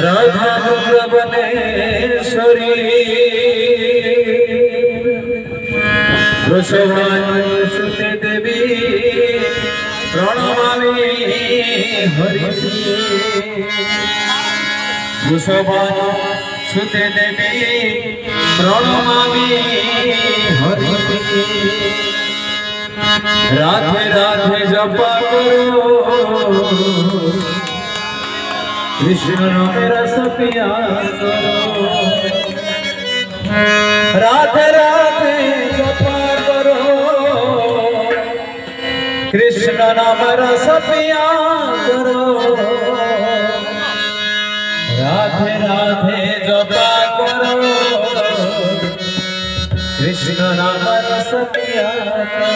राधा वृंदावनेश्वरी वृषभानुसुते देवी प्रणमामि हरि वृषभानुसुते देवी प्रणमामि हरि राधे राधे जपा करो कृष्ण मेरा सपिया करो राधे राधे जपा करो कृष्ण नाम रस पिया करो राधे राधे जपा करो कृष्ण नाम रस पिया करो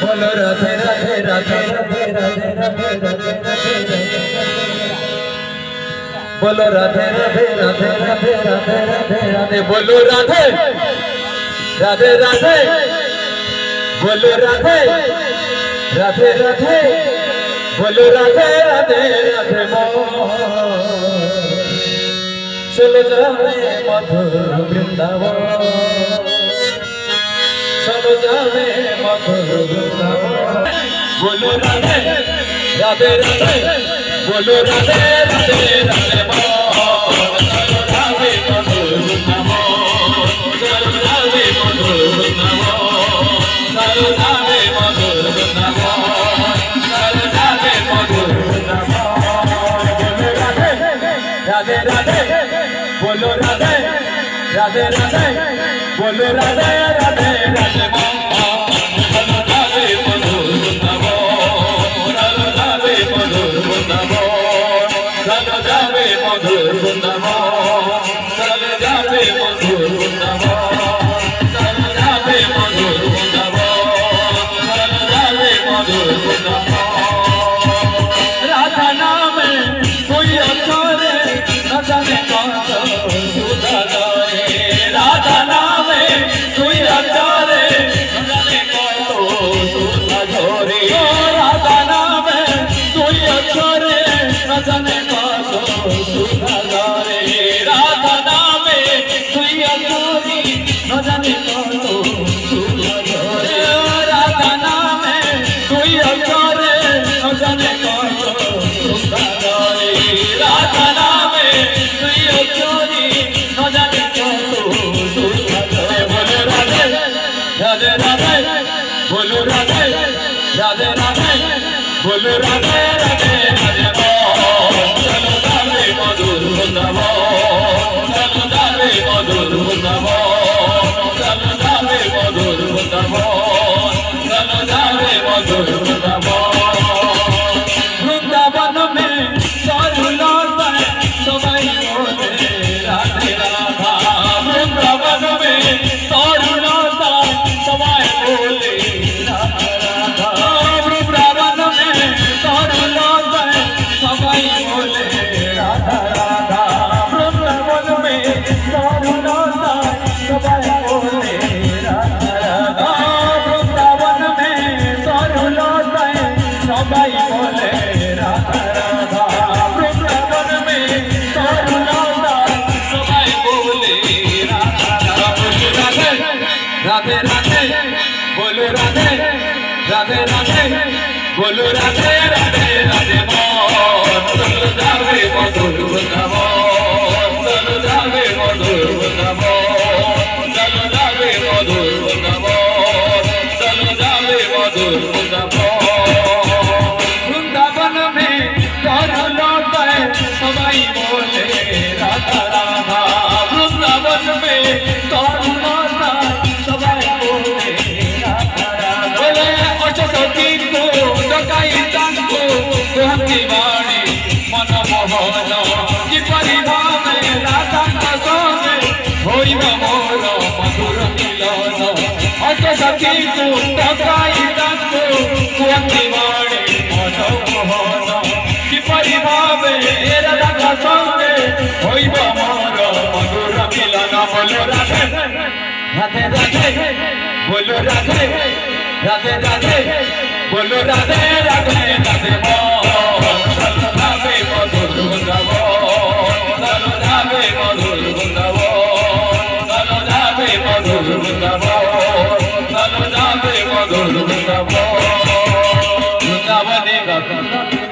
बोलो राधे राधे राधे राधे राधे राधे राधे राधे बोलो राधे राधे राधे राधे राधे राधे राधे बोलो राधे राधे राधे बोलो राधे राधे राधे बोलो राधे राधे राधे चलो जावे मधुर वृंदावन चलो जावे मधुर वृंदावन बोलो राधे राधे राधे बोलो राधे राधे राधे चलो जावे मधुर वृंदावन चलो जावे मधुर वृंदावन चलो जावे मधुर वृंदावन चलो जावे मधुर वृंदावन राधे राधे बोलो राधे राधे राधे बोलो राधे राधे राधे चलो जावे मधुर वृंदावन चलो जावे मधुर वृंदावन चलो जावे मधुर वृंदावन चलो जावे मधुर वृंदावन चलो जावे मधुर वृंदावन चलो जावे मधुर वृंदावन राधा नाम कोई अचोरे न जाने कौन सुधा गाए राधा नाम कोई अचोरे न जाने कौन सुधा झोरे राधा नाम कोई अचोरे न जाने कौन सुधा गाए राधा नाम कोई अचोरी न जाने कौन सुधा झोरे राधा नाम कोई अचोरे न जाने कौन सुधा गाए राधा नाम कोई अचोरी न जाने कौन सुधा गाए बोलो राधे राधे राधे बोलो राधे राधे राधे बोलो राधे राधे राधे चलो जावे मधुर वृंदावन चलो जावे मधुर वृंदावन चलो जावे मधुर वृंदावन चलो जावे मधुर वृंदावन वृंदावन में चारू लौटा सबाई बोले राधे राधा वृंदावन में चारू लौटा सबाई बोले राधे राधा वृंदावन में चारू लौटा सबाई बोले राधा राधा वृंदावन में चारू लौटा सबाई बोले राधा राधा वृंदावन में चारू लौटा सबाई बोले राधा राधा वृंदावन में चारू लौटा सबाई बोले राधा राधा राधे राधे बोलो राधे राधे राधे बोलो राधे राधे राधे चलो जावे मधुर वृंदावन चलो जावे मधुर वृंदावन चलो जावे मधुर वृंदावन चलो जावे मधुर वृंदावन वृंदावन में चारू लौटा सबाई बोले राधा राधा वृंदावन में चारू लौटा सबाई बोले राधा राधा बोले अचोटी को डकाई तांको गोहती वाणी मन मोहन कि परिभावे राधा संगे होइब मोर मधुर मिलन अचोटी को डकाई तांको गोहती वाणी मन मोहन कि परिभावे राधा संगे होइब मोर मधुर मिलन बोलो राधे राधे राधे बोलो राधे राधे राधे बोलो राधे राधे राधे।